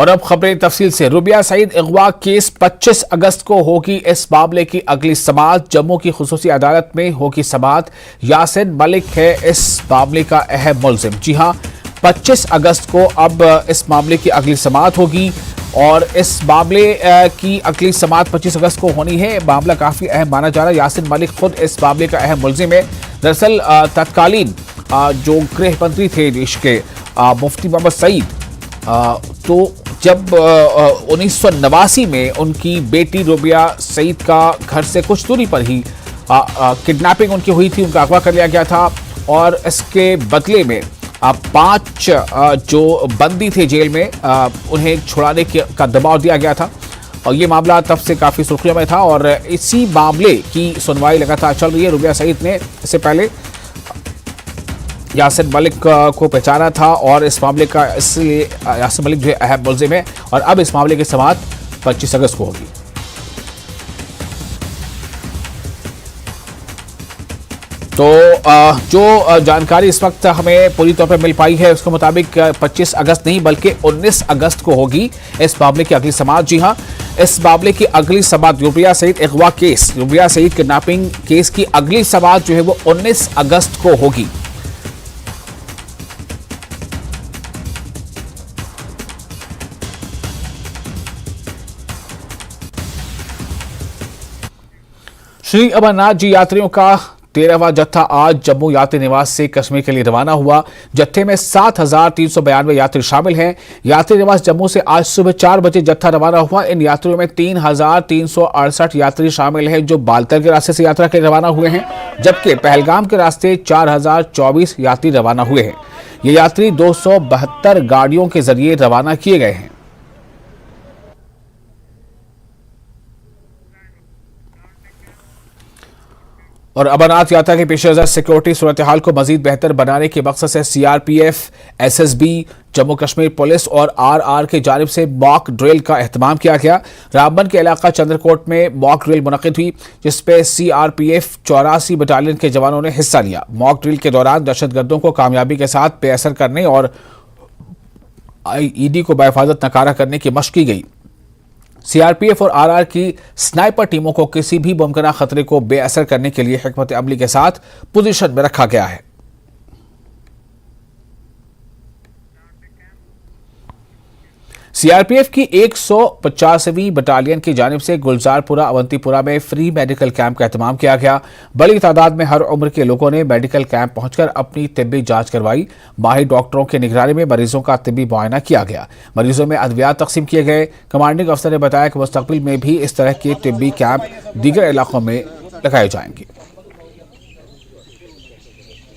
और अब खबरें तफसील से। रूबिया सईद अगवा केस 25 अगस्त को होगी इस मामले की अगली समाअत। जम्मू की खुसूसी अदालत में होगी समाअत। यासिन मलिक है इस मामले का अहम मुल्जिम। जी हां, 25 अगस्त को अब इस मामले की अगली समाअत होगी और इस मामले की अगली समाअत 25 अगस्त को होनी है। मामला काफी अहम माना जा रहा है। यासिन मलिक खुद इस मामले का अहम मुल्जिम है। दरअसल तत्कालीन जो गृह मंत्री थे देश के मुफ्ती मोहम्मद सईद, तो जब 1989 में उनकी बेटी रूबिया सईद का घर से कुछ दूरी पर ही किडनैपिंग उनकी हुई थी, उनका अगवा कर लिया गया था और इसके बदले में 5 जो बंदी थे जेल में उन्हें छुड़ाने का दबाव दिया गया था और ये मामला तब से काफ़ी सुर्खियों में था और इसी मामले की सुनवाई लगातार चल रही है। रूबिया सईद ने इससे पहले यासिन मलिक को पहचाना था और इस मामले का इसलिए यासिन मलिक जो है अहम मुल्जिम है और अब इस मामले की समाअत 25 अगस्त को होगी। तो जो जानकारी इस वक्त हमें पूरी तौर पर मिल पाई है उसके मुताबिक 25 अगस्त नहीं बल्कि 19 अगस्त को होगी इस मामले की अगली समाअत। जी हां, इस मामले की अगली समाअत रूबिया सईद अगवा case, Rubiya Sayeed kidnapping case की अगली समाअत जो है वो 19 अगस्त को होगी। श्री अमरनाथ जी यात्रियों का 13वां जत्था आज जम्मू यात्री निवास से कश्मीर के लिए रवाना हुआ। जत्थे में 7,392 यात्री शामिल हैं। यात्री निवास जम्मू से आज सुबह 4 बजे जत्था रवाना हुआ। इन यात्रियों में 3,368 यात्री शामिल हैं जो बालतर के रास्ते से यात्रा के रवाना हुए हैं, जबकि पहलगाम के रास्ते 4,024 यात्री रवाना हुए हैं। ये यात्री 272 गाड़ियों के जरिए रवाना किए गए हैं। और अमरनाथ यात्रा के पेश नजर सिक्योरिटी सूरत हाल को मजीद बेहतर बनाने के मकसद से CRPF, SSB, Jammu Kashmir police और आरआर की जानिब से मॉक ड्रिल का एहतमाम किया गया। रामबन के इलाका चंद्रकोट में मॉक ड्रिल मुनक़िद हुई जिसपे सीआरपीएफ 84 बटालियन के जवानों ने हिस्सा लिया। मॉक ड्रिल के दौरान दहशतगर्दों को कामयाबी के साथ बेअसर करने और आईईडी को बाहिफाजत नकारा करने की मशक की गई। सीआरपीएफ और आरआर की स्नाइपर टीमों को किसी भी मुमकिन खतरे को बेअसर करने के लिए हिकमत अमली के साथ पोजीशन में रखा गया है। सीआरपीएफ की 150वीं बटालियन की जानिब से गुलजारपुरा अवंतीपुरा में फ्री मेडिकल कैंप का एहतमाम किया गया। बड़ी तादाद में हर उम्र के लोगों ने मेडिकल कैंप पहुंचकर अपनी तिब्बी जांच करवाई। माहिर डॉक्टरों की निगरानी में मरीजों का तिब्बी मुआयना किया गया। मरीजों में अद्वियात तकसीम किए गए। कमांडिंग अफसर ने बताया कि मुस्तकबिल में भी इस तरह के तिब्बी कैंप दीगर इलाकों में लगाए जाएंगे।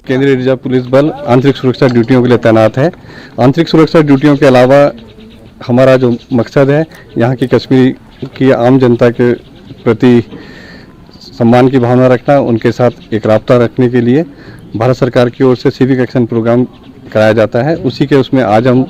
केंद्रीय रिजर्व पुलिस बल आंतरिक सुरक्षा ड्यूटियों के लिए तैनात है। आंतरिक सुरक्षा ड्यूटियों के अलावा हमारा जो मकसद है यहाँ की कश्मीर की आम जनता के प्रति सम्मान की भावना रखना, उनके साथ एक राब्ता रखने के लिए भारत सरकार की ओर से सिविक एक्शन प्रोग्राम कराया जाता है। उसी के उसमें आज हम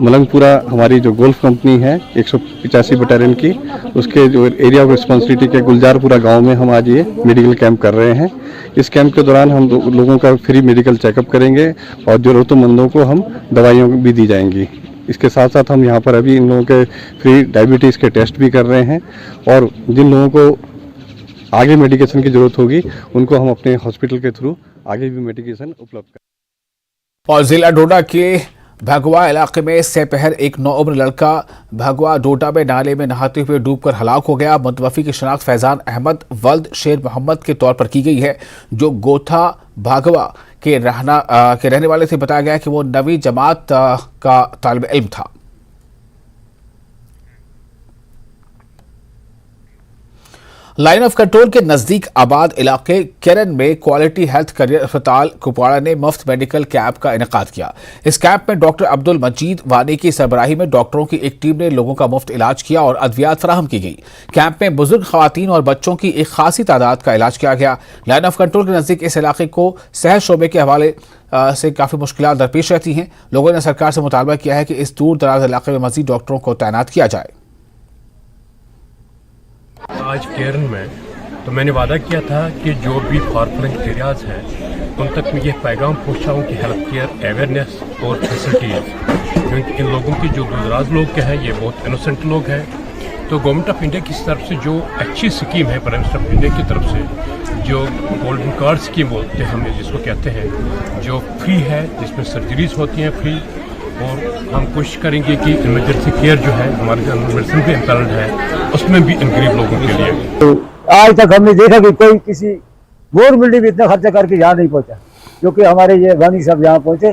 मलंगपुरा, हमारी जो गोल्फ कंपनी है 185 बटालियन की, उसके जो एरिया ऑफ रिस्पॉन्सिबिलिटी के गुलजारपुरा गांव में हम आज ये मेडिकल कैंप कर रहे हैं। इस कैंप के दौरान हम लोगों का फ्री मेडिकल चेकअप करेंगे और जरूरतमंदों को हम दवाइयाँ भी दी जाएंगी। इसके साथ साथ हम यहाँ पर अभी इन लोगों के फ्री डायबिटीज़ के टेस्ट भी कर रहे हैं और जिन लोगों को आगे मेडिकेशन की ज़रूरत होगी उनको हम अपने हॉस्पिटल के थ्रू आगे भी मेडिकेशन उपलब्ध करें। और जिला डोडा के भगवा इलाके में सेपहर एक 9 उम्र लड़का भगवा डोडा में नाले में नहाते हुए डूबकर हलाक हो गया। मुतवफ़ी की शनाख्त फैजान अहमद वल्द शेर मोहम्मद के तौर पर की गई है जो गोथा भागवा के रहने वाले थे। बताया गया कि वो 9वीं जमात का तालिब इल्म था। लाइन ऑफ कंट्रोल के नजदीक आबाद इलाके केरन में क्वालिटी हेल्थ करियर अस्पताल कुपवाड़ा ने मुफ्त मेडिकल कैंप का इनेकाद किया। इस कैंप में डॉक्टर अब्दुल मजीद वानी की सरबराही में डॉक्टरों की एक टीम ने लोगों का मुफ्त इलाज किया और अद्वियात फराहम की गई। कैंप में बुजुर्ग खवातीन और बच्चों की एक खासी तादाद का इलाज किया गया। लाइन ऑफ कंट्रोल के नजदीक इस इलाके को सेहत शोबे के हवाले से काफ़ी मुश्किलात दरपेश रहती हैं। लोगों ने सरकार से मुतालबा किया है कि इस दूर दराज इलाके में मजीद डॉक्टरों को तैनात किया जाए। आज केरन में तो मैंने वादा किया था कि जो भी फॉर फ्लंग एरियाज हैं उन तक मैं ये पैगाम पहुँचाऊँ कि हेल्थ केयर अवेयरनेस और फैसिलिटीज़, क्योंकि इन लोगों की जो दूरदराज लोग के हैं ये बहुत इनोसेंट लोग हैं। तो गवर्नमेंट ऑफ इंडिया की तरफ से जो अच्छी स्कीम है, प्राइम मिनिस्टर ऑफ इंडिया की तरफ से जो गोल्डन कार्ड स्कीम बोलते हैं हम जिसको कहते हैं, जो फ्री है, जिसमें सर्जरीज होती हैं फ्री, और हम कोशिश करेंगे कि इमरजेंसी केयर जो है हमारे जो मेडिसिन पे इम्पैनल्ड है उसमें भी इन गरीब लोगों के लिए। तो आज तक हमने देखा कि कोई किसी गवर्नमेंट ने भी इतना खर्चा करके यहाँ नहीं पहुँचा, क्योंकि हमारे ये गांधी साहब यहाँ पहुँचे,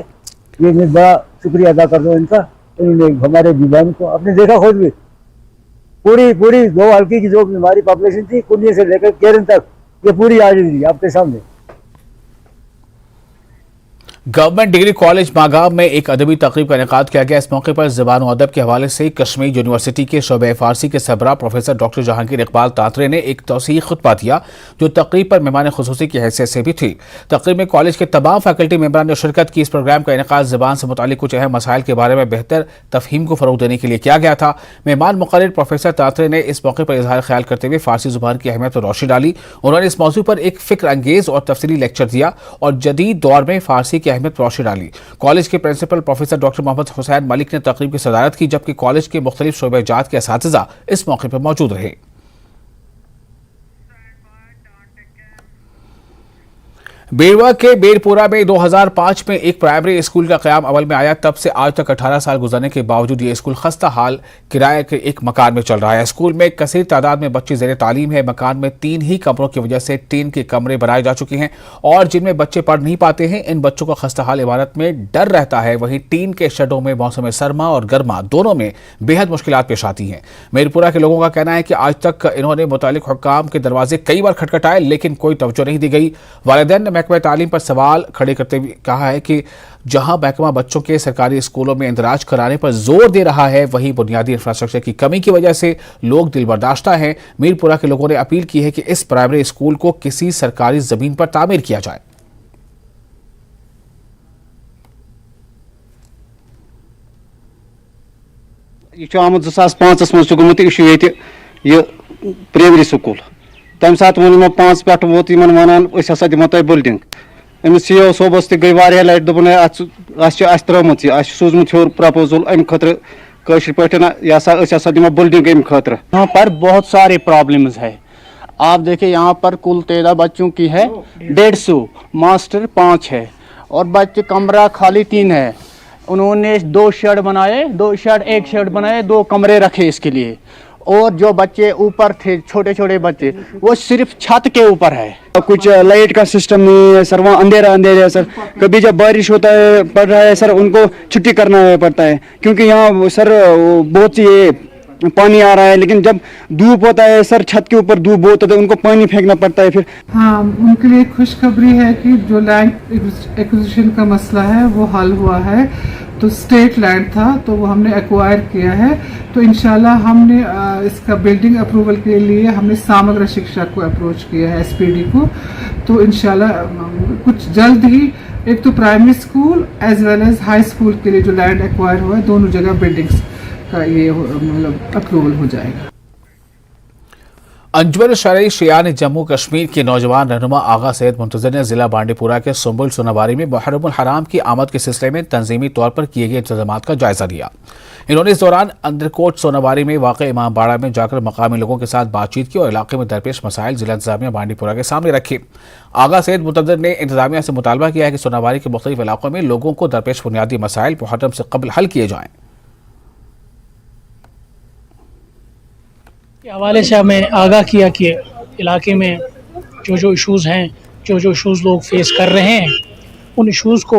ये मैं बड़ा शुक्रिया अदा कर दो इनका। इन्होंने हमारे बीमारी को आपने देखा खुद भी, पूरी 2 हल्की की जो हमारी पॉपुलेशन थी, कुन्नी से लेकर केरन तक, ये पूरी आ रही थी आपके सामने। गवर्नमेंट डिग्री कॉलेज मागाम में एक अदबी तकरीब का इनेकाद किया गया। इस मौके पर ज़बान और अदब के हवाले से कश्मीर यूनिवर्सिटी के शोबे फारसी के सरबराह प्रोफेसर डॉक्टर जहांगीर इकबाल तांतरे ने एक तौसीई खुतबा दिया, जो तकरीब पर मेहमान खुसूसी की हैसियत से भी थी। तकरीब में कॉलेज के तमाम फैकल्टी मेंबरान ने शिरकत की। इस प्रोग्राम का इनेकाद ज़बान से मुतालिक कुछ अहम मसाइल के बारे में बेहतर तफहीम को फ़रोग देने के लिए किया गया था। मेहमान मुक़र्रिर प्रोफेसर तांतरे ने इस मौके पर इजहार ख्याल करते हुए फारसी ज़ुबान की अहमियत पर रोशनी डाली। उन्होंने इस मौजू पर एक फ़िक्र अंगेज़ और तफसीली लेक्चर दिया और जदीद दौर में फारसी की अहमियत पर रोशनी डाली। कॉलेज के principal professor doctor Mohammad Hussain Malik ने तकरीब की सदारत की, जबकि कॉलेज के मुख्तलिफ शोबे जात के असातिज़ा इस मौके पर मौजूद रहे। बेरवा के बेरपुरा में 2005 में एक प्राइमरी स्कूल का क़याम अमल में आया। तब से आज तक 18 साल गुजरने के बावजूद ये स्कूल खस्ता हाल किराए के एक मकान में चल रहा है। स्कूल में कसीर तादाद में बच्चे ज़ेर तालीम है। मकान में 3 ही कमरों की वजह से टीन के कमरे बनाए जा चुके हैं और जिनमें बच्चे पढ़ नहीं पाते हैं। इन बच्चों का खस्ता हाल इमारत में डर रहता है। वहीं टीन के शेडों में मौसम सरमा और गर्मा दोनों में बेहद मुश्किलात पेश आती हैं। मेरपुरा के लोगों का कहना है कि आज तक इन्होंने मुतालिक हुक्काम के दरवाजे कई बार खटखटाए, लेकिन कोई तवज्जो नहीं दी गई। वालिदैन ने महकमा तालीम पर सवाल खड़े करते हुए कहा है कि जहां महकमा बच्चों के सरकारी स्कूलों में इंदराज कराने पर जोर दे रहा है, वहीं बुनियादी इंफ्रास्ट्रक्चर की कमी की वजह से लोग दिलबर्दाश्ता हैं। मीरपुरा के लोगों ने अपील की है कि इस प्राइमरी स्कूल को किसी सरकारी जमीन पर तामीर किया जाए। यह आमुत 2005 मज गुमुत यह प्राइमरी स्कूल तम सात वो 5 पे वोत वन हसा दिमो तुम बिल्डिंग अमिस CO सोबस गई वारिया लट दोपन त्रुमुत यह सूजमुत हूर प्रपोजल अम खतर कशर पे यह दिमो बिल्डिंग अम खतर। यहाँ पर बहुत सारे प्रॉब्लम्स है। आप देखिए यहाँ पर कुल तादाद बच्चों की है 150, मास्टर 5 है और बच्चे कमरा खाली 3 है। उन्होंने 2 शेड बनाए, 2 शेड 1 शेड बनाए, 2 कमरे रखे इसके लिए। और जो बच्चे ऊपर थे छोटे छोटे बच्चे वो सिर्फ छत के ऊपर है। कुछ लाइट का सिस्टम नहीं है सर, वहाँ अंधेरा है सर। कभी जब बारिश होता है पड़ रहा है सर, उनको छुट्टी करना पड़ता है क्योंकि यहाँ सर बहुत सी पानी आ रहा है। लेकिन जब धूप होता है सर, छत के ऊपर धूप बहुत होता है, उनको पानी फेंकना पड़ता है फिर। हाँ, उनके लिए खुशखबरी है कि जो लैंड एक्विजिशन का मसला है वो हल हुआ है। तो स्टेट लैंड था तो वो हमने एक्वायर किया है। तो इंशाल्लाह हमने इसका बिल्डिंग अप्रूवल के लिए हमने समग्र शिक्षा को अप्रोच किया है, SPD को। तो इंशाल्लाह कुछ जल्द ही एक तो primary school as well as high school के लिए जो लैंड एक्वायर हुआ है, दोनों जगह बिल्डिंग्स का ये मतलब अप्रूवल हो जाएगा। अंजुमन शरई शियान जम्मू कश्मीर के नौजवान रहनुमा आगा सैयद मुंतज़िर ने जिला बांडीपुरा के सुंबुल सोनावारी में मुहर्रमुल हराम की आमद के सिलसिले में तंजीमी तौर पर किए गए इंतजामात का जायजा लिया। इन्होंने इस दौरान अंदरकोट सोनावारी में वाक़े इमाम बाड़ा में जाकर मकामी लोगों के साथ बातचीत की और इलाके में दरपेश मसाइल जिला इंतजामिया बांडीपुरा के सामने रखे। आगा सैयद मुंतज़िर ने इंतजामिया से मुतालबा किया है कि सोनावारी के मुख्तलिफ इलाकों में लोगों को दरपेश बुनियादी मसाइल मुहर्रम से कबल हल किए जाएँ। के हवाले से हमें आगाह किया कि इलाके में जो इशूज़ हैं, जो इशूज़ लोग फेस कर रहे हैं, उन इशूज़ को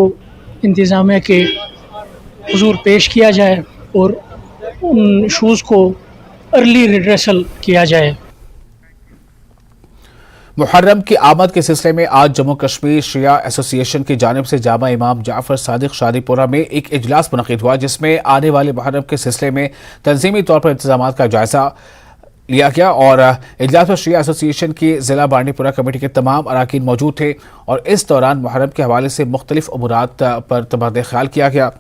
इंतज़ामिया के हुजूर पेश किया जाए और उन इशूज़ को अर्ली रिड्रेसल किया जाए। मुहर्रम की आमद के सिलसिले में आज जम्मू कश्मीर शिया एसोसिएशन की जानिब से जामा इमाम जाफर सादिक शादीपुरा में एक इजलास मुनक़िद हुआ, जिसमें आने वाले मुहर्रम के सिलसिले में तंजीमी तौर पर इंतजामात का जायजा लिया गया और इजलास में शिया एसोसिएशन की ज़िला बांडीपुरा कमेटी के तमाम अरकान मौजूद थे और इस दौरान मुहर्रम के हवाले से मुख्तलिफ अमूरात पर तबादला ख्याल किया गया।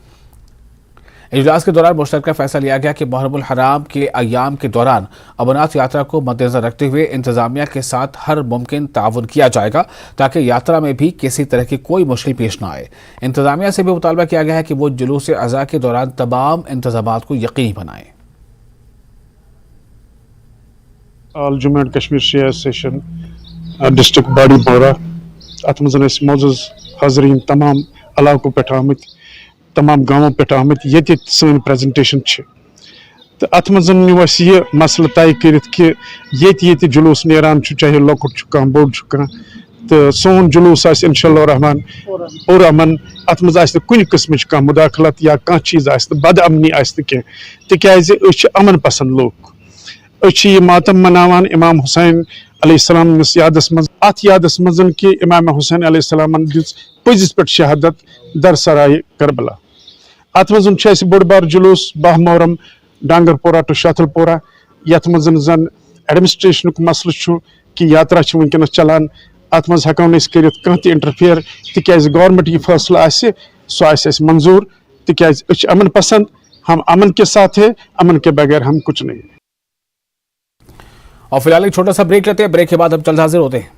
इजलास के दौरान मुश्तरका फैसला लिया गया कि मुहर्रमुल हराम के अय्याम के दौरान अमरनाथ यात्रा को मद्देनजर रखते हुए इंतजामिया के साथ हर मुमकिन ताउन किया जाएगा ताकि यात्रा में भी किसी तरह की कोई मुश्किल पेश न आए। इंतजामिया से भी मुतालबा किया गया है कि वो जुलूस अज़ा के दौरान तमाम इंतजामात को यकीनी बनाएं। All Jammu and Kashmir Shia Session District Body Bora अत मज मोजूज हाजरीन तमाम इलाकों पे आमत तमाम गाँवों पे आमत ये सन प्रेजेंटेशन तो अत मज नु यह मसल तय कर ये जुलूस नेरान चाहे लकुट कह बोड़ तो सोन जुलूस इंशाअल्लाह रहमान और अमन अत मज कुन किस्म कह मुदाखलत या कह चीज़ बद अमनी कह तिकाज अमन पसंद लोग ये मातम मनावान इमाम हुसैन अलैहिस्सलाम यादस मज अत यादस मज कि इमाम हुसैन अलैहिस्सलाम दिस पजिस पे शहादत दर सराय करबला अत मज बोड़ बार जुलूस 12 मुहर्रम डांगरपोरा टू शातलपोरा यथ मज जन एडमिनिस्ट्रेशन मसल कि यात्रा वनकस चलान अत मज हेको कह इंटरफेयर तिकाज गवर्नमेंट यह फैसला सह मंजूर तिकाज अमन पसंद हम अमन के साथ है, अमन के बगैर हम कुछ नहीं। और फिलहाल एक छोटा सा ब्रेक लेते हैं, ब्रेक के बाद हम जल्द हाजिर होते हैं।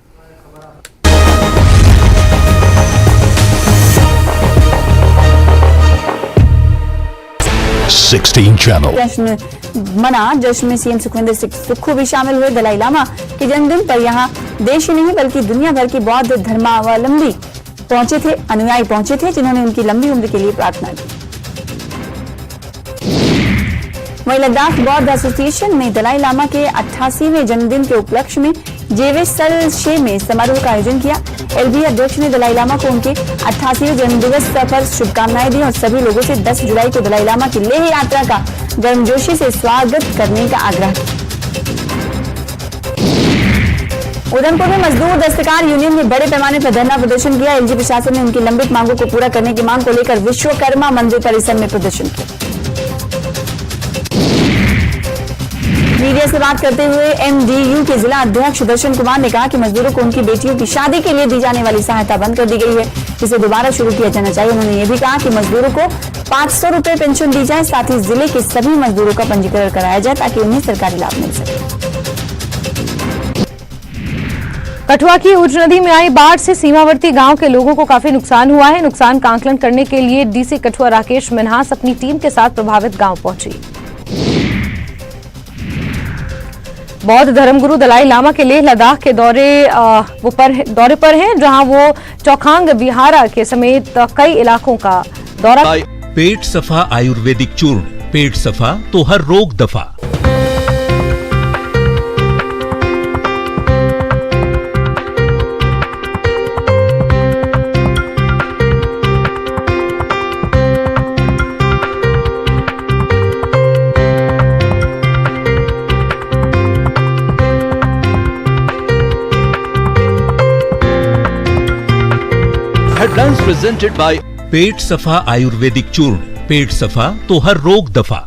जश्न मना जश्न में सीएम सुखविंदर सिंह सुक्खू भी शामिल हुए। दलाई लामा के जन्मदिन पर यहां देश ही नहीं बल्कि दुनिया भर के बौद्ध धर्मावलंबी पहुंचे थे, अनुयायी पहुंचे थे जिन्होंने उनकी लंबी उम्र के लिए प्रार्थना की। वहीं लद्दाख बौद्ध एसोसिएशन ने दलाई लामा के 88वें जन्मदिन के उपलक्ष्य में जेवेसलशे में समारोह का आयोजन किया। एलबी अध्यक्ष ने दलाई लामा को उनके 88वें जन्मदिवस पर शुभकामनाएं दी और सभी लोगों से 10 जुलाई को दलाई लामा की लेह यात्रा का गर्मजोशी से स्वागत करने का आग्रह किया। उधमपुर में मजदूर दस्तकार यूनियन ने बड़े पैमाने पर धरना प्रदर्शन किया। एलजी प्रशासन ने उनकी लंबित मांगों को पूरा करने की मांग को लेकर विश्वकर्मा मंदिर परिसर में प्रदर्शन किया। मीडिया से बात करते हुए एमडीयू के जिला अध्यक्ष दर्शन कुमार ने कहा कि मजदूरों को उनकी बेटियों की शादी के लिए दी जाने वाली सहायता बंद कर दी गई है, इसे दोबारा शुरू किया जाना चाहिए। उन्होंने ये भी कहा कि मजदूरों को 500 रुपए पेंशन दी जाए, साथ ही जिले के सभी मजदूरों का पंजीकरण कराया जाए ताकि उन्हें सरकारी लाभ मिल सके। कठुआ की उज नदी में आई बाढ़ से सीमावर्ती गांव के लोगों को काफी नुकसान हुआ है। नुकसान का आकलन करने के लिए डीसी कठुआ राकेश मिन्हास अपनी टीम के साथ प्रभावित गांव पहुंची। बौद्ध धर्मगुरु दलाई लामा के लेह लद्दाख के दौरे पर हैं, जहां वो चौखांग बिहारा के समेत कई इलाकों का दौरा। पेट सफा आयुर्वेदिक चूर्ण, पेट सफा तो हर रोग दफा। Headlines presented by पेट सफा आयुर्वेदिक चूर्ण, पेट सफा तो हर रोग दफा।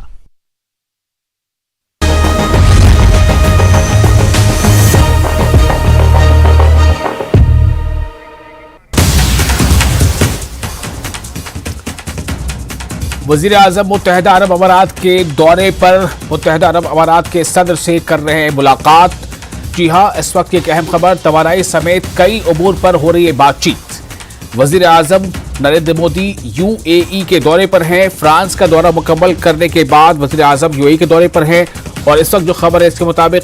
वजीर आजम मुत्तहिदा अरब अमारात के दौरे पर मुत्तहिदा अरब अमारात के सदर से कर रहे हैं मुलाकात। जी हां, इस वक्त की एक अहम खबर, तवानाई समेत कई उमूर पर हो रही है बातचीत। वजीर आजम नरेंद्र मोदी यूएई के दौरे पर हैं। फ्रांस का दौरा मुकम्मल करने के बाद वजीर आजम यूएई के दौरे पर हैं और इस वक्त जो खबर है इसके मुताबिक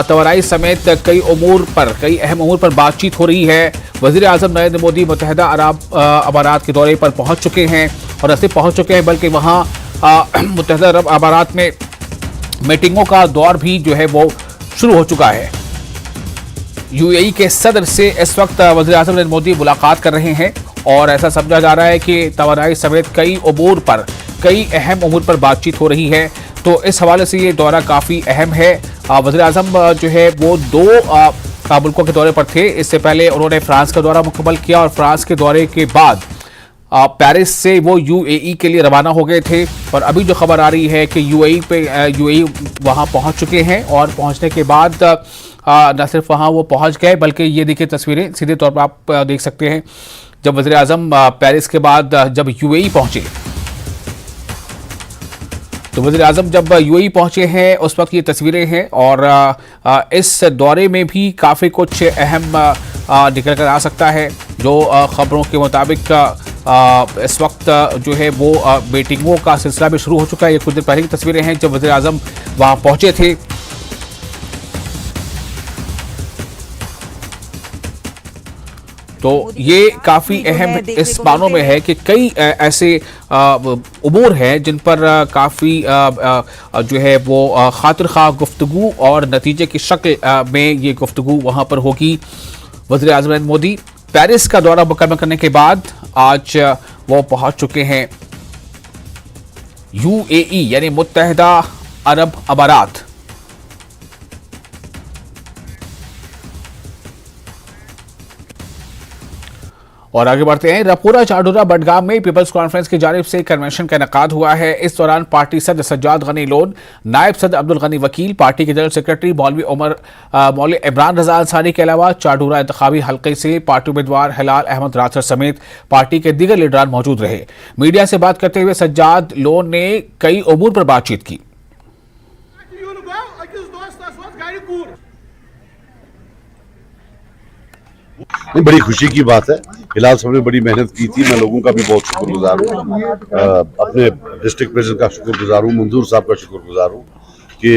तवानाई समेत कई अहम उमूर पर बातचीत हो रही है। वजीर आजम नरेंद्र मोदी मुत्तहिदा अरब अमारात के दौरे पर पहुंच चुके हैं और ऐसे पहुंच चुके हैं बल्कि वहां मुत्तहिदा अरब अमारात में मीटिंगों का दौर भी जो है वो शुरू हो चुका है। यूएई के सदर से इस वक्त वज़ीर आज़म नरेंद्र मोदी मुलाकात कर रहे हैं और ऐसा समझा जा रहा है कि तवानाई समेत कई अहम उमूर पर बातचीत हो रही है। तो इस हवाले से ये दौरा काफ़ी अहम है। वज़ीर आज़म जो है वो 2 मुल्कों के दौरे पर थे। इससे पहले उन्होंने फ्रांस का दौरा मुकम्मल किया और फ्रांस के दौरे के बाद पेरिस से वो यूएई के लिए रवाना हो गए थे और अभी जो खबर आ रही है कि यूएई वहाँ पहुँच चुके हैं और पहुँचने के बाद न सिर्फ वहाँ वो पहुँच गए बल्कि ये देखिए तस्वीरें सीधे तौर पर आप देख सकते हैं। जब वज़ीर आज़म पेरिस के बाद जब यूएई पहुँचे तो वज़ीर आज़म जब यूएई पहुंचे हैं उस वक्त ये तस्वीरें हैं और इस दौरे में भी काफ़ी कुछ अहम निकल कर आ सकता है। जो खबरों के मुताबिक इस वक्त जो है वो मीटिंगों का सिलसिला भी शुरू हो चुका है। ये कुछ देर पहले की तस्वीरें हैं जब वज़ीर आज़म वहाँ पहुंचे थे। तो ये काफ़ी अहम इस मानों में है कि कई ऐसे उमूर हैं जिन पर काफ़ी जो है वो खातिर खा गुफ्तगू और नतीजे की शक्ल में ये गुफ्तगू वहाँ पर होगी। वज़ीर आज़म नरेंद्र मोदी पेरिस का दौरा मुकम्मल करने के बाद आज वो पहुँच चुके हैं यूएई यानी मुत्तहिदा अरब अमारात। और आगे बढ़ते हैं। रपोरा चाडोरा बडगाम में पीपल्स कॉन्फ्रेंस की जानिब से कन्वेंशन का इनेकाद हुआ है। इस दौरान पार्टी सदर सज्जाद गनी लोन, नायब सदर अब्दुल गनी वकील, पार्टी के जनरल सेक्रेटरी मौलवी इमरान रजा अंसारी के अलावा चाडोरा इंतखाबी हल्के से पार्टी उम्मीदवार हिलाल अहमद राथर समेत पार्टी के दीगर लीडरान मौजूद रहे। मीडिया से बात करते हुए सज्जाद लोन ने कई उमूर पर बातचीत की। नहीं, बड़ी खुशी की बात है। हिलाल साहब ने बड़ी मेहनत की थी, मैं लोगों का भी बहुत शुक्रगुजार हूँ, अपने डिस्ट्रिक्ट प्रेसिडेंट का शुक्रगुजार हूँ, मंजूर साहब का शुक्रगुजार हूँ कि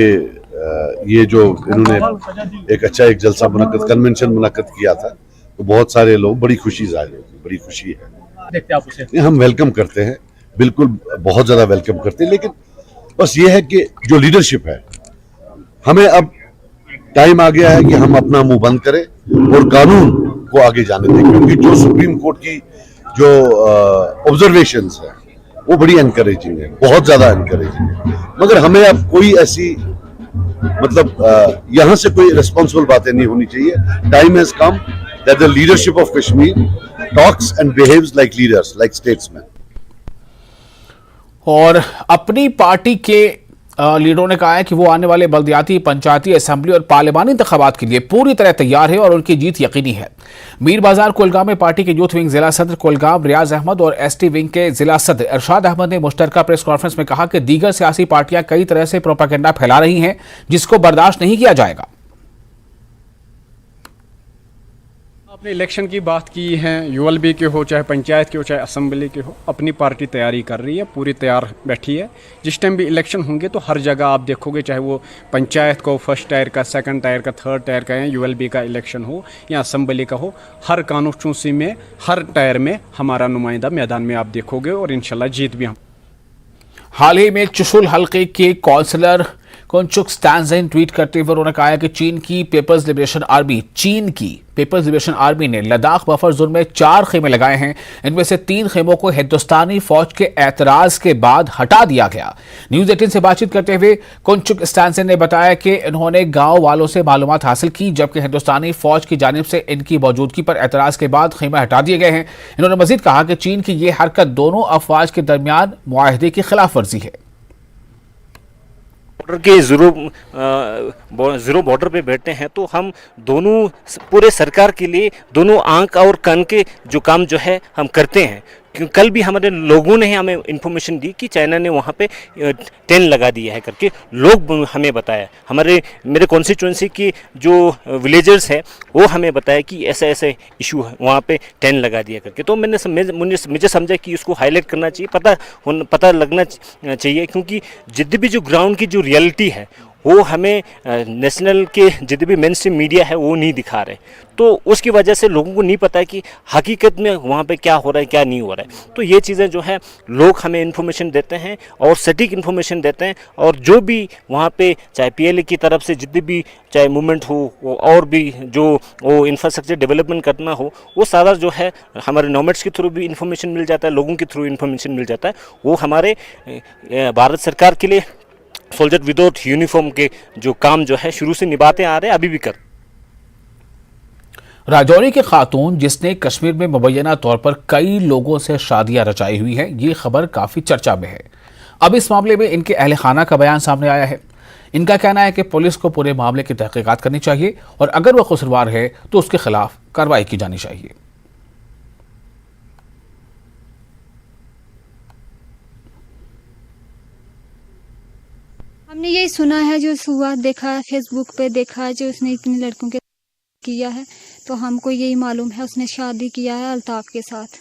ये जो इन्होंने एक अच्छा एक जलसा मुनक्कद कन्वेंशन मुनक्कद किया था, तो बहुत सारे लोग बड़ी खुशी जाहिर होती, बड़ी खुशी है। देखते आप उसे हम वेलकम करते हैं, बिल्कुल बहुत ज्यादा वेलकम करते हैं, लेकिन बस ये है कि जो लीडरशिप है, हमें अब टाइम आ गया है कि हम अपना मुंह बंद करें और कानून को आगे जाने दें, क्योंकि जो सुप्रीम कोर्ट की जो ऑब्जर्वेशंस है वो बड़ी एनकरेजिंग है, बहुत ज्यादा एनकरेजिंग है। मगर हमें अब कोई ऐसी मतलब यहाँ से कोई रिस्पॉन्सिबल बातें नहीं होनी चाहिए। Time has come that the leadership of Kashmir talks and behaves like leaders, like statesman. और अपनी पार्टी के लीडरों ने कहा है कि वो आने वाले बल्दियाती, पंचायती, असेंबली और पार्लिमानी इंतखाबात के लिए पूरी तरह तैयार है और उनकी जीत यकीनी है। मीर बाजार कुलगाम में पार्टी के यूथ विंग जिला सदर कुलगाम रियाज अहमद और एसटी विंग के जिला सदर इरशाद अहमद ने मुश्तरका प्रेस कॉन्फ्रेंस में कहा कि दीगर सियासी पार्टियां कई तरह से प्रोपेगेंडा फैला रही हैं जिसको बर्दाश्त नहीं किया जाएगा। आपने इलेक्शन की बात की है, यूएलबी के हो, चाहे पंचायत के हो, चाहे असेंबली के हो, अपनी पार्टी तैयारी कर रही है, पूरी तैयार बैठी है। जिस टाइम भी इलेक्शन होंगे तो हर जगह आप देखोगे, चाहे वो पंचायत को फर्स्ट टायर का, सेकंड टायर का, थर्ड टायर का, या यूएलबी का इलेक्शन हो या असेंबली का हो, हर कॉन्स्टिट्यूंसी में, हर टायर में हमारा नुमाइंदा मैदान में आप देखोगे और इंशाल्लाह जीत भी हम। हाल ही में चुशुल हल्के के काउंसलर कुनचुक स्टैंजन ट्वीट करते हुए उन्होंने कहा है कि चीन की पीपल्स लिबरेशन आर्मी ने लद्दाख बफर जोन में 4 खेमे लगाए हैं। इनमें से 3 खेमों को हिंदुस्तानी फौज के एतराज के बाद हटा दिया गया। न्यूज 18 से बातचीत करते हुए कुनचुक स्टैंजन ने बताया कि इन्होंने गांव वालों से मालूमात हासिल की, जबकि हिंदुस्तानी फौज की जानिब से इनकी मौजूदगी पर एतराज के बाद खेमे हटा दिए गए हैं। इन्होंने मजीद कहा कि चीन की यह हरकत दोनों अफवाज के दरमियान मुआहदे की खिलाफ वर्जी है। बॉर्डर के जीरो बॉर्डर पे बैठते हैं तो हम दोनों पूरे सरकार के लिए दोनों आंख और कान के जो काम जो है हम करते हैं। कल भी हमारे लोगों ने हमें इन्फॉर्मेशन दी कि चाइना ने वहाँ पे 10 लगा दिया है करके लोग हमें बताया। मेरे कॉन्स्टिट्यूंसी की जो विलेजर्स है वो हमें बताया कि ऐसा ऐसा इशू है, वहाँ पे 10 लगा दिया करके। तो मुझे समझा कि उसको हाईलाइट करना चाहिए, पता लगना चाहिए, क्योंकि जितनी भी जो ग्राउंड की जो रियलिटी है वो हमें नेशनल के जितने भी मेन स्ट्रीम मीडिया है वो नहीं दिखा रहे, तो उसकी वजह से लोगों को नहीं पता है कि हकीकत में वहाँ पे क्या हो रहा है, क्या नहीं हो रहा है। तो ये चीज़ें जो है लोग हमें इन्फॉर्मेशन देते हैं और सटीक इन्फॉर्मेशन देते हैं, और जो भी वहाँ पे चाहे पीएलए की तरफ से जितनी भी चाहे मूवमेंट हो और भी जो वो इंफ्रास्ट्रक्चर डेवलपमेंट करना हो, वो सारा जो है हमारे नॉमेट्स के थ्रू भी इन्फॉर्मेशन मिल जाता है, लोगों के थ्रू इन्फॉर्मेशन मिल जाता है। वो हमारे भारत सरकार के लिए सोल्जर विदाउट यूनिफॉर्म के जो काम जो है शुरू से निभाते आ रहे हैं, अभी भी कर। राजौरी के खातून जिसने कश्मीर में मुबैना तौर पर कई लोगों से शादियां रचाई हुई हैं, ये खबर काफी चर्चा में है। अब इस मामले में इनके अहले खाना का बयान सामने आया है। इनका कहना है कि पुलिस को पूरे मामले की तहकीकात करनी चाहिए और अगर वह कसूरवार है तो उसके खिलाफ कार्रवाई की जानी चाहिए। हमने यही सुना है, जो हुआ देखा है, फेसबुक पे देखा है, जो उसने इतने लड़कों के किया है, तो हमको यही मालूम है उसने शादी किया है अल्ताफ के साथ,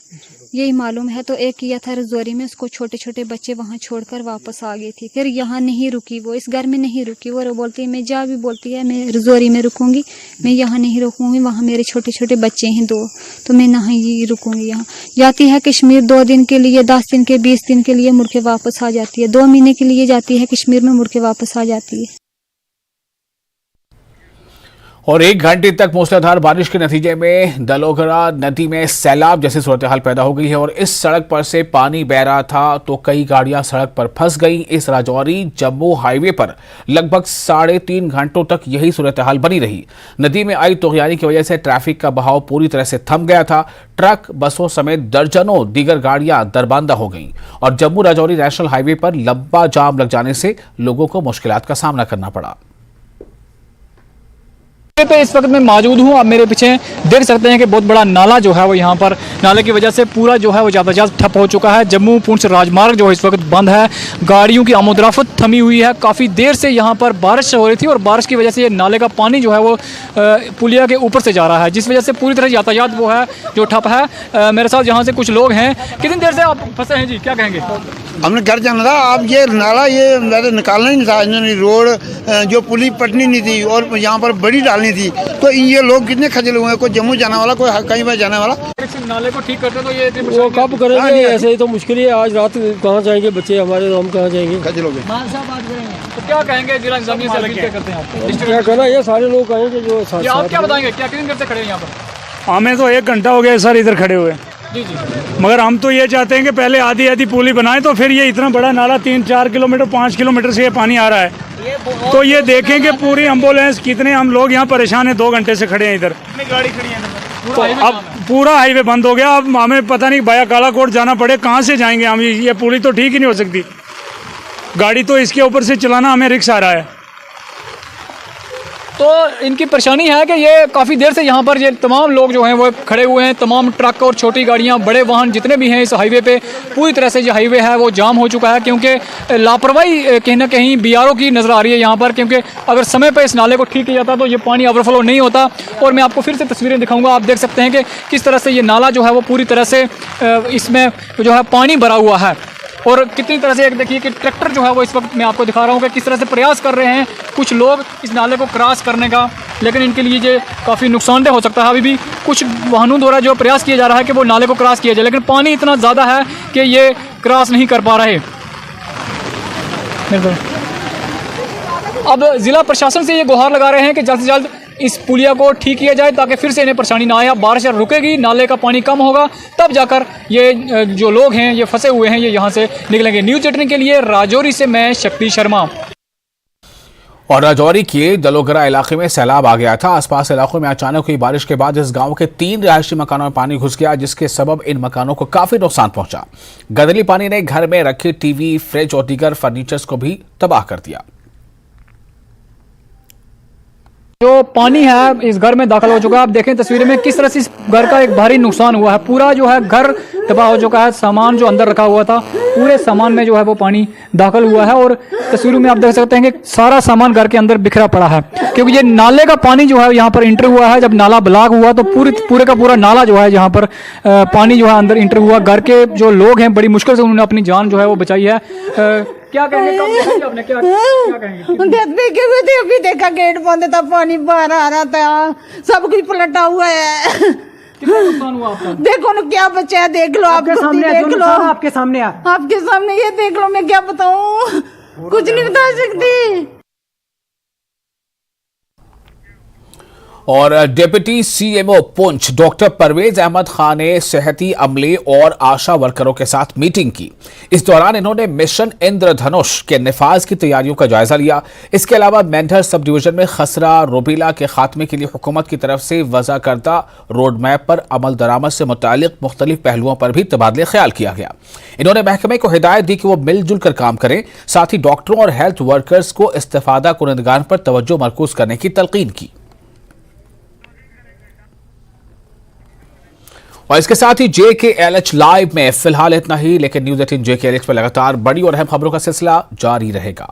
यही मालूम है। तो एक किया था रजौरी में, उसको छोटे छोटे बच्चे वहाँ छोड़कर वापस आ गई थी। फिर यहाँ नहीं रुकी, वो इस घर में नहीं रुकी, वो बोलती है मैं जा भी बोलती है मैं रजौरी में रुकूंगी, मैं यहाँ नहीं रुकूंगी, वहाँ मेरे छोटे छोटे बच्चे हैं 2, तो मैं नहीं रुकूंगी यहाँ। जाती है कश्मीर 2 दिन के लिए, 10 दिन के 20 दिन के लिए, मुड़ के वापस आ जाती है। 2 महीने के लिए जाती है कश्मीर में, मुड़ के वापस आ जाती है। और 1 घंटे तक मूसलाधार बारिश के नतीजे में दलोगरा नदी में सैलाब जैसी सूरत हाल पैदा हो गई है और इस सड़क पर से पानी बह रहा था तो कई गाड़ियां सड़क पर फंस गई। इस राजौरी जम्मू हाईवे पर लगभग 3.5 घंटों तक यही सूरत हाल बनी रही। नदी में आई तूफानी की वजह से ट्रैफिक का बहाव पूरी तरह से थम गया था। ट्रक, बसों समेत दर्जनों दीगर गाड़ियां दरबंदा हो गईं और जम्मू राजौरी नेशनल हाईवे पर लंबा जाम लग जाने से लोगों को मुश्किलात का सामना करना पड़ा। पे इस वक्त मैं मौजूद हूँ, आप मेरे पीछे देख सकते हैं कि बहुत बड़ा नाला जो है वो यहाँ पर, नाले की वजह से पूरा जो है वो यातायात ठप हो चुका है। जम्मू पुंछ राजमार्ग जो इस वक्त बंद है, गाड़ियों की आमोदराफत थमी हुई है। काफ़ी देर से यहाँ पर बारिश हो रही थी और बारिश की वजह से ये नाले का पानी जो है वो पुलिया के ऊपर से जा रहा है, जिस वजह से पूरी तरह यातायात वो है जो ठप है। मेरे साथ यहाँ से कुछ लोग हैं। कितनी देर से आप फंसे हैं जी, क्या कहेंगे? हमने घर जाना था, अब ये नाला ये निकालना ही नहीं था, इन्होंने रोड जो पुली पटनी नहीं थी और यहाँ पर बड़ी डालनी थी, तो ये लोग कितने खजल हुए हैं, कोई जम्मू जाने वाला, कोई कहीं पर जाने वाला। नाले को ठीक करते तो ये वो कब करेंगे? ऐसे ही तो मुश्किल है। आज रात कहाँ जाएंगे बच्चे हमारे, हम कहाँ जाएंगे? खजल हो गए। तो क्या कहेंगे जिला इंतजामिया से अपील क्या करते हैं आप? क्या कहना, ये सारे लोग कहेंगे जो आप क्या बताएंगे, क्या कितनी देर से खड़े हैं यहाँ पर? हमें तो 1 घंटा हो गया सर इधर खड़े हुए, जी। मगर हम तो ये चाहते हैं कि पहले आधी पुली बनाए, तो फिर ये इतना बड़ा नाला 3-4 किलोमीटर 5 किलोमीटर से ये पानी आ रहा है, तो ये देखें कि पूरी एम्बुलेंस कितने हम लोग यहाँ परेशान हैं। 2 घंटे से खड़े हैं इधर, गाड़ी खड़ी है तो अब पूरा हाईवे बंद हो गया। अब हमें पता नहीं भाया कालाकोट जाना पड़े, कहाँ से जाएंगे हम? ये पुली तो ठीक ही नहीं हो सकती, गाड़ी तो इसके ऊपर से चलाना हमें रिस्क आ रहा है। तो इनकी परेशानी है कि ये काफ़ी देर से यहाँ पर ये तमाम लोग जो हैं वो खड़े हुए हैं। तमाम ट्रक और छोटी गाड़ियाँ, बड़े वाहन जितने भी हैं इस हाईवे पे, पूरी तरह से ये हाईवे है वो जाम हो चुका है, क्योंकि लापरवाही कहीं ना कहीं BRO की नज़र आ रही है यहाँ पर। क्योंकि अगर समय पर इस नाले को ठीक किया जाता तो ये पानी ओवरफ्लो नहीं होता। और मैं आपको फिर से तस्वीरें दिखाऊँगा, आप देख सकते हैं कि किस तरह से ये नाला जो है वो पूरी तरह से इसमें जो है पानी भरा हुआ है। और कितनी तरह से एक देखिए कि ट्रैक्टर जो है वो इस वक्त मैं आपको दिखा रहा हूँ कि किस तरह से प्रयास कर रहे हैं कुछ लोग इस नाले को क्रॉस करने का, लेकिन इनके लिए ये काफ़ी नुकसानदेह हो सकता है। अभी भी कुछ वाहनों द्वारा जो प्रयास किया जा रहा है कि वो नाले को क्रॉस किया जाए, लेकिन पानी इतना ज़्यादा है कि ये क्रॉस नहीं कर पा रहे। अब ज़िला प्रशासन से ये गुहार लगा रहे हैं कि जल्द से जल्द इस पुलिया को ठीक किया जाए, ताकि फिर से इन्हें परेशानी ना आए। बारिश रुकेगी, नाले का पानी कम होगा, तब जाकर ये जो लोग हैं ये फंसे हुए हैं ये यहाँ से निकलेंगे। न्यूज़ 18 के लिए राजौरी से मैं शक्ति शर्मा। और राजौरी के दलोगरा इलाके में सैलाब आ गया था। आसपास इलाकों में अचानक हुई बारिश के बाद इस गांव के 3 रिहायशी मकानों में पानी घुस गया, जिसके सबब इन मकानों को काफी नुकसान पहुंचा। गदली पानी ने घर में रखे टीवी, फ्रिज और दीगर फर्नीचर्स को भी तबाह कर दिया। जो पानी है इस घर में दाखिल हो चुका है। आप देखें तस्वीरें में किस तरह से इस घर का एक भारी नुकसान हुआ है। पूरा जो है घर तबाह हो चुका है। सामान जो अंदर रखा हुआ था पूरे सामान में जो है वो पानी दाखिल हुआ है। और तस्वीरों में आप देख सकते हैं कि सारा सामान घर के अंदर बिखरा पड़ा है, क्योंकि ये नाले का पानी जो है यहाँ पर इंटर हुआ है। जब नाला ब्लॉक हुआ तो पूरे का पूरा नाला जो है यहाँ पर पानी जो है अंदर इंटर हुआ। घर के जो लोग हैं बड़ी मुश्किल से उन्होंने अपनी जान जो है वो बचाई है। क्या कहेंगे आपने, क्या कहेंगे? देखे हुए थे, अभी देखा गेट बंद था, पानी बाहर आ रहा था, सब कुछ पलटा हुआ है। कितना नुकसान हुआ आपका? देखो ना क्या बचा है, देख लो, आपके सामने, देख लो, आपके सामने आपके सामने ये देख लो। मैं क्या बताऊं, कुछ नहीं बता सकती। और deputy CMO Poonch doctor Parvez Ahmed Khan ने सेहती अमले और आशा वर्करों के साथ मीटिंग की। इस दौरान इन्होंने मिशन इंद्रधनुष के निफाज की तैयारियों का जायजा लिया। इसके अलावा मेंढर सब डिवीजन में खसरा रूबेला के खात्मे के लिए हुकूमत की तरफ से वज़ा करदा रोड मैप पर अमल दरामद से मुतालिक मुख्तलिफ पहलुओं पर भी तबादले ख्याल किया गया। इन्होंने महकमे को हिदायत दी कि वो मिलजुल कर काम करें। साथ ही डॉक्टरों और हेल्थ वर्कर्स को इस्तिफादा कुनंदगान पर तवज्जो मरकूज करने की तलकीन की। और इसके साथ ही JKLH लाइव में फिलहाल इतना ही, लेकिन न्यूज़ 18 JKLH पर लगातार बड़ी और अहम खबरों का सिलसिला जारी रहेगा।